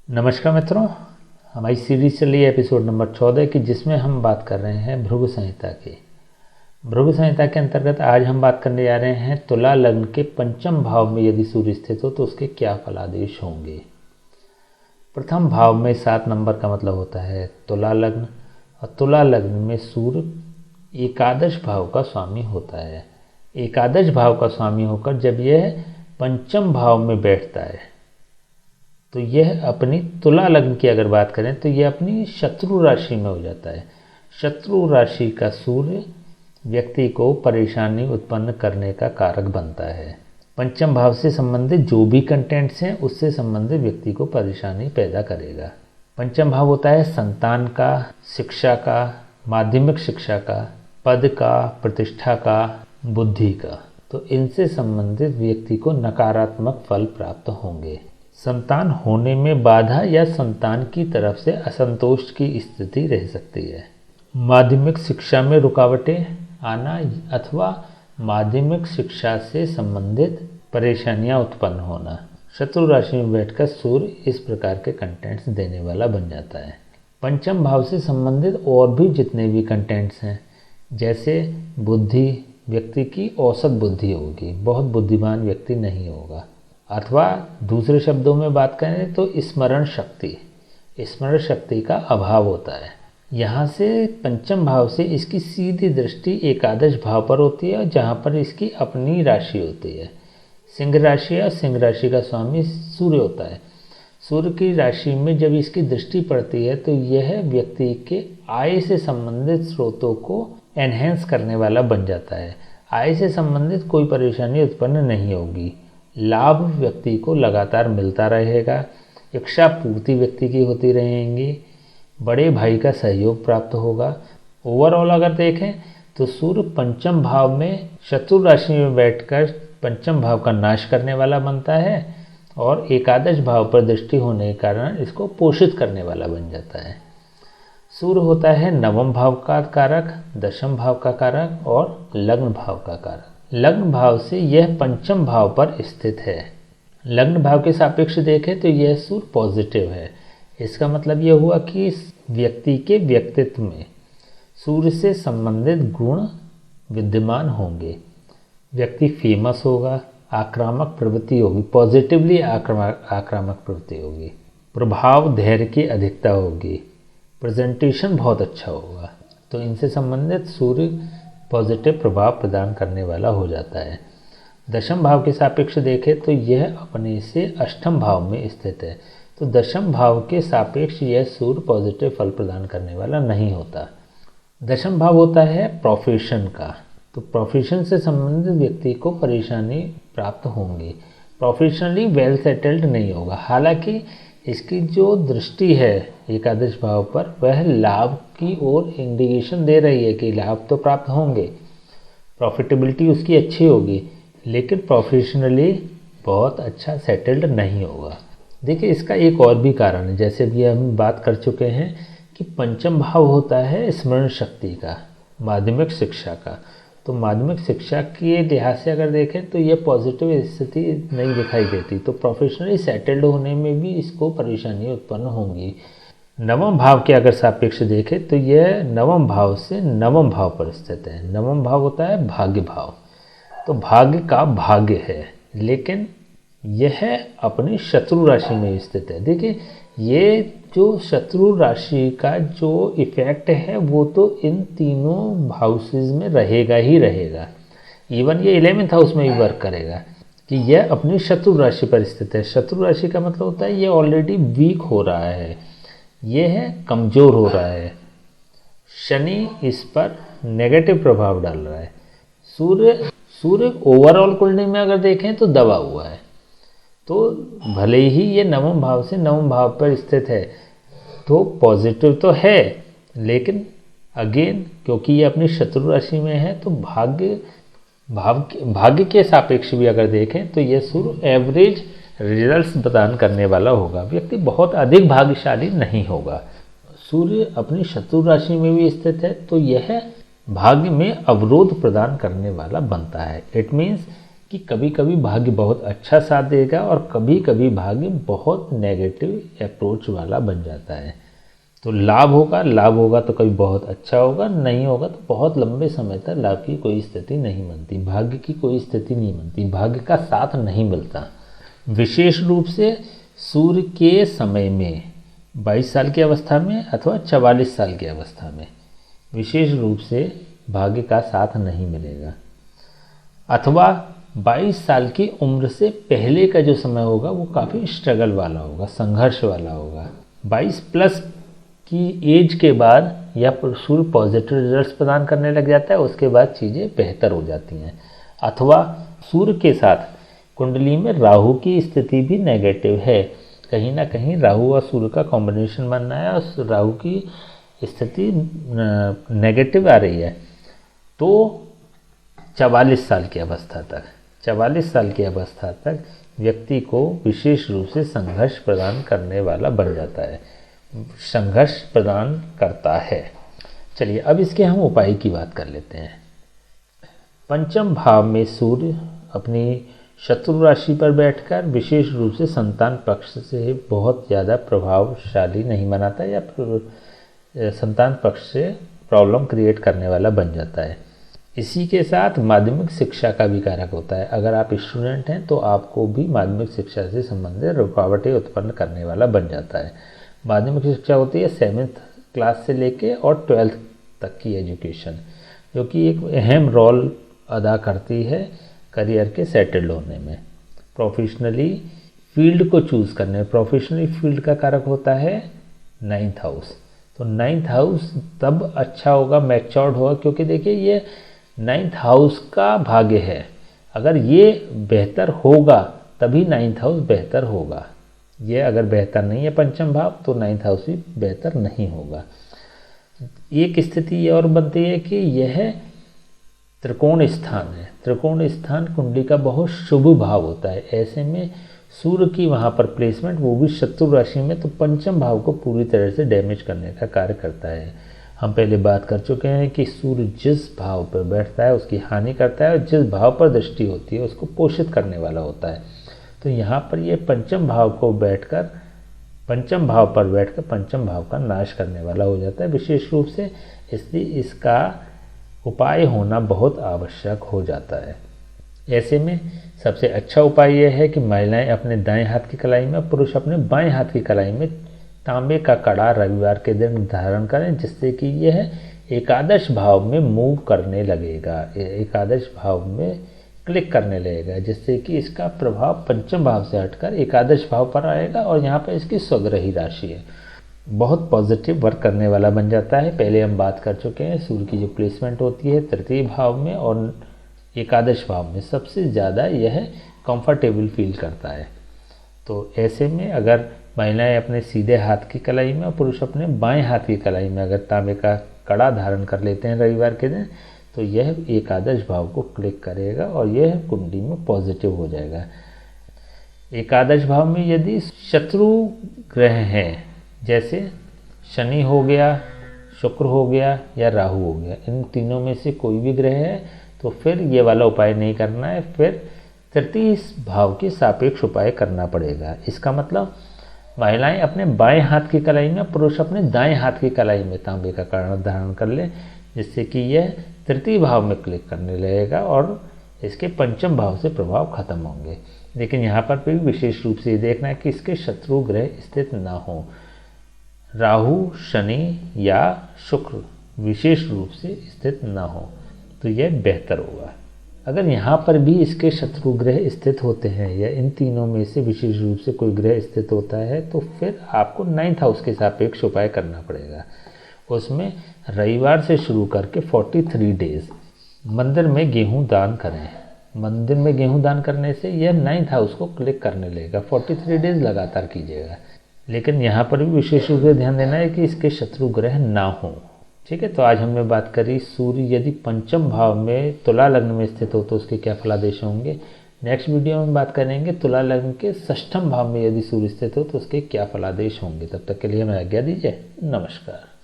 नमस्कार मित्रों, हमारी सीरीज चल रही है एपिसोड नंबर 14 की, जिसमें हम बात कर रहे हैं भृगु संहिता की। भृगु संहिता के अंतर्गत आज हम बात करने जा रहे हैं तुला लग्न के पंचम भाव में यदि सूर्य स्थित हो तो उसके क्या फलादेश होंगे। प्रथम भाव में 7 नंबर का मतलब होता है तुला लग्न, और तुला लग्न में सूर्य एकादश भाव का स्वामी होता है। एकादश भाव का स्वामी होकर जब यह पंचम भाव में बैठता है तो यह अपनी तुला लग्न की अगर बात करें तो यह अपनी शत्रु राशि में हो जाता है। शत्रु राशि का सूर्य व्यक्ति को परेशानी उत्पन्न करने का कारक बनता है। पंचम भाव से संबंधित जो भी कंटेंट्स हैं उससे संबंधित व्यक्ति को परेशानी पैदा करेगा। पंचम भाव होता है संतान का, शिक्षा का, माध्यमिक शिक्षा का, पद का, प्रतिष्ठा का, बुद्धि का। तो इनसे संबंधित व्यक्ति को नकारात्मक फल प्राप्त होंगे। संतान होने में बाधा या संतान की तरफ से असंतोष की स्थिति रह सकती है। माध्यमिक शिक्षा में रुकावटें आना अथवा माध्यमिक शिक्षा से संबंधित परेशानियां उत्पन्न होना। शत्रु राशि में बैठकर सूर्य इस प्रकार के कंटेंट्स देने वाला बन जाता है। पंचम भाव से संबंधित और भी जितने भी कंटेंट्स हैं, जैसे बुद्धि, व्यक्ति की औसत बुद्धि होगी, बहुत बुद्धिमान व्यक्ति नहीं होगा, अथवा दूसरे शब्दों में बात करें तो स्मरण शक्ति का अभाव होता है। यहाँ से पंचम भाव से इसकी सीधी दृष्टि एकादश भाव पर होती है, जहाँ पर इसकी अपनी राशि होती है। सिंह राशि है, सिंह राशि का स्वामी सूर्य होता है। सूर्य की राशि में जब इसकी दृष्टि पड़ती है तो यह व्यक्ति के आय से संबंधित स्रोतों को एनहेंस करने वाला बन जाता है। आय से संबंधित कोई परेशानी उत्पन्न नहीं होगी। लाभ व्यक्ति को लगातार मिलता रहेगा। इच्छा पूर्ति व्यक्ति की होती रहेंगी। बड़े भाई का सहयोग प्राप्त होगा। ओवरऑल अगर देखें तो सूर्य पंचम भाव में शत्रु राशि में बैठकर पंचम भाव का नाश करने वाला बनता है और एकादश भाव पर दृष्टि होने के कारण इसको पोषित करने वाला बन जाता है। सूर्य होता है नवम भाव का कारक, दशम भाव का कारक और लग्न भाव का कारक। लग्न भाव से यह पंचम भाव पर स्थित है। लग्न भाव के सापेक्ष देखें तो यह सूर्य पॉजिटिव है। इसका मतलब यह हुआ कि इस व्यक्ति के व्यक्तित्व में सूर्य से संबंधित गुण विद्यमान होंगे। व्यक्ति फेमस होगा, आक्रामक प्रवृत्ति होगी, पॉजिटिवली आक्रामक प्रवृत्ति होगी, प्रभाव धैर्य की अधिकता होगी, प्रेजेंटेशन बहुत अच्छा होगा। तो इनसे संबंधित सूर्य पॉजिटिव प्रभाव प्रदान करने वाला हो जाता है। दशम भाव के सापेक्ष देखें तो यह अपने से अष्टम भाव में स्थित है। तो दशम भाव के सापेक्ष यह सूर्य पॉजिटिव फल प्रदान करने वाला नहीं होता। दशम भाव होता है प्रोफेशन का। तो प्रोफेशन से संबंधित व्यक्ति को परेशानी प्राप्त होंगी। प्रोफेशनली वेल सेटल्ड नहीं होगा। हालांकि इसकी जो दृष्टि है एकादश भाव पर वह लाभ की ओर इंडिकेशन दे रही है कि लाभ तो प्राप्त होंगे, प्रॉफिटेबिलिटी उसकी अच्छी होगी, लेकिन प्रोफेशनली बहुत अच्छा सेटल्ड नहीं होगा। देखिए, इसका एक और भी कारण है, जैसे भी हम बात कर चुके हैं कि पंचम भाव होता है स्मरण शक्ति का, माध्यमिक शिक्षा का। तो माध्यमिक शिक्षा के लिहाज से अगर देखें तो यह पॉजिटिव स्थिति नहीं दिखाई देती। तो प्रोफेशनली सेटल्ड होने में भी इसको परेशानी उत्पन्न होंगी। नवम भाव के अगर सापेक्ष देखें तो यह नवम भाव से नवम भाव पर स्थित है। नवम भाव होता है भाग्य भाव। तो भाग्य का भाग्य है, लेकिन यह अपनी शत्रु राशि में स्थित है। देखिए, ये जो शत्रु राशि का जो इफेक्ट है वो तो इन तीनों हाउसेज में रहेगा ही रहेगा। इवन ये 11th हाउस में भी वर्क करेगा कि यह अपनी शत्रु राशि पर स्थित है। शत्रु राशि का मतलब होता है ये ऑलरेडी वीक हो रहा है, यह है कमज़ोर हो रहा है। शनि इस पर नेगेटिव प्रभाव डाल रहा है। सूर्य ओवरऑल कुंडली में अगर देखें तो दबा हुआ है। तो भले ही ये नवम भाव से नवम भाव पर स्थित है तो पॉजिटिव तो है, लेकिन अगेन क्योंकि ये अपनी शत्रु राशि में है तो भाग्य के सापेक्ष भी अगर देखें तो ये सूर्य एवरेज रिजल्ट्स प्रदान करने वाला होगा। व्यक्ति बहुत अधिक भाग्यशाली नहीं होगा। सूर्य अपनी शत्रु राशि में भी स्थित है तो यह भाग्य में अवरोध प्रदान करने वाला बनता है। इट मीन्स कि कभी कभी भाग्य बहुत अच्छा साथ देगा और कभी कभी भाग्य बहुत नेगेटिव अप्रोच वाला बन जाता है। तो लाभ होगा तो कभी बहुत अच्छा होगा, नहीं होगा तो बहुत लंबे समय तक लाभ की कोई स्थिति नहीं बनती, भाग्य की कोई स्थिति नहीं बनती, भाग्य का साथ नहीं मिलता। विशेष रूप से सूर्य के समय में 22 साल की अवस्था में अथवा 44 साल की अवस्था में विशेष रूप से भाग्य का साथ नहीं मिलेगा, अथवा 22 साल की उम्र से पहले का जो समय होगा वो काफ़ी स्ट्रगल वाला होगा, संघर्ष वाला होगा। 22 प्लस की एज के बाद या सूर्य पॉजिटिव रिजल्ट्स प्रदान करने लग जाता है, उसके बाद चीज़ें बेहतर हो जाती हैं। अथवा सूर्य के साथ कुंडली में राहु की स्थिति भी नेगेटिव है, कहीं ना कहीं राहु और सूर्य का कॉम्बिनेशन बन रहा है और राहु की स्थिति नेगेटिव आ रही है, तो 44 साल की अवस्था तक व्यक्ति को विशेष रूप से संघर्ष प्रदान करने वाला बन जाता है, संघर्ष प्रदान करता है। चलिए अब इसके हम उपाय की बात कर लेते हैं। पंचम भाव में सूर्य अपनी शत्रु राशि पर बैठकर विशेष रूप से संतान पक्ष से बहुत ज़्यादा प्रभावशाली नहीं बनाता या संतान पक्ष से प्रॉब्लम क्रिएट करने वाला बन जाता है। इसी के साथ माध्यमिक शिक्षा का भी कारक होता है। अगर आप स्टूडेंट हैं तो आपको भी माध्यमिक शिक्षा से संबंधित रुकावटें उत्पन्न करने वाला बन जाता है। माध्यमिक शिक्षा होती है 7th क्लास से लेके और 12th तक की एजुकेशन, जो कि एक अहम रोल अदा करती है करियर के सेटल्ड होने में, प्रोफेशनली फील्ड को चूज़ करने में। प्रोफेशनली फील्ड का कारक होता है 9th हाउस, तो 9th हाउस तब अच्छा होगा, मैच्योर्ड होगा, क्योंकि देखिए ये 9th हाउस का भाग्य है। अगर ये बेहतर होगा तभी 9th हाउस बेहतर होगा, ये अगर बेहतर नहीं है पंचम भाव तो 9th हाउस भी बेहतर नहीं होगा। एक स्थिति ये और बनती है कि यह त्रिकोण स्थान है, त्रिकोण स्थान कुंडली का बहुत शुभ भाव होता है। ऐसे में सूर्य की वहाँ पर प्लेसमेंट, वो भी शत्रु राशि में, तो पंचम भाव को पूरी तरह से डैमेज करने का कार्य करता है। हम पहले बात कर चुके हैं कि सूर्य जिस भाव पर बैठता है उसकी हानि करता है, और जिस भाव पर दृष्टि होती है उसको पोषित करने वाला होता है। तो यहाँ पर ये पंचम भाव पर बैठकर पंचम भाव का नाश करने वाला हो जाता है विशेष रूप से, इसलिए इसका उपाय होना बहुत आवश्यक हो जाता है। ऐसे में सबसे अच्छा उपाय यह है कि महिलाएं अपने दाएं हाथ की कलाई में, पुरुष अपने बाएं हाथ की कलाई में तांबे का कड़ा रविवार के दिन धारण करें, जिससे कि यह एकादश भाव में मूव करने लगेगा, एकादश भाव में क्लिक करने लगेगा, जिससे कि इसका प्रभाव पंचम भाव से हटकर एकादश भाव पर आएगा और यहाँ पर इसकी स्वग्रही राशि है, बहुत पॉजिटिव वर्क करने वाला बन जाता है। पहले हम बात कर चुके हैं सूर्य की जो प्लेसमेंट होती है तृतीय भाव में और एकादश भाव में सबसे ज़्यादा यह कंफर्टेबल फील करता है। तो ऐसे में अगर महिलाएं अपने सीधे हाथ की कलाई में और पुरुष अपने बाएं हाथ की कलाई में अगर तांबे का कड़ा धारण कर लेते हैं रविवार के दिन, तो यह एकादश भाव को क्लिक करेगा और यह कुंडली में पॉजिटिव हो जाएगा। एकादश भाव में यदि शत्रु ग्रह हैं, जैसे शनि हो गया, शुक्र हो गया या राहु हो गया, इन तीनों में से कोई भी ग्रह है, तो फिर ये वाला उपाय नहीं करना है, फिर तृतीय भाव के सापेक्ष उपाय करना पड़ेगा। इसका मतलब महिलाएं अपने बाएं हाथ की कलाई में, पुरुष अपने दाएं हाथ की कलाई में तांबे का कड़ा धारण कर ले, जिससे कि यह तृतीय भाव में क्लिक करने लगेगा और इसके पंचम भाव से प्रभाव खत्म होंगे। लेकिन यहाँ पर भी विशेष रूप से ये देखना है कि इसके शत्रु ग्रह स्थित ना हो, राहु, शनि या शुक्र विशेष रूप से स्थित ना हो, तो यह बेहतर होगा। अगर यहाँ पर भी इसके शत्रु ग्रह स्थित होते हैं या इन तीनों में से विशेष रूप से कोई ग्रह स्थित होता है, तो फिर आपको 9th हाउस के सापेक्ष उपाय करना पड़ेगा। उसमें रविवार से शुरू करके 43 डेज मंदिर में गेहूं दान करें। मंदिर में गेहूं दान करने से यह 9th हाउस को क्लिक करने लगेगा। 43 डेज लगातार कीजिएगा, लेकिन यहाँ पर भी विशेष रूप से ध्यान देना है कि इसके शत्रु ग्रह ना हो। ठीक है, तो आज हमने बात करी सूर्य यदि पंचम भाव में तुला लग्न में स्थित हो तो उसके क्या फलादेश होंगे। नेक्स्ट वीडियो में बात करेंगे तुला लग्न के षष्ठम भाव में यदि सूर्य स्थित हो तो उसके क्या फलादेश होंगे। तब तक के लिए हमें आज्ञा दीजिए, नमस्कार।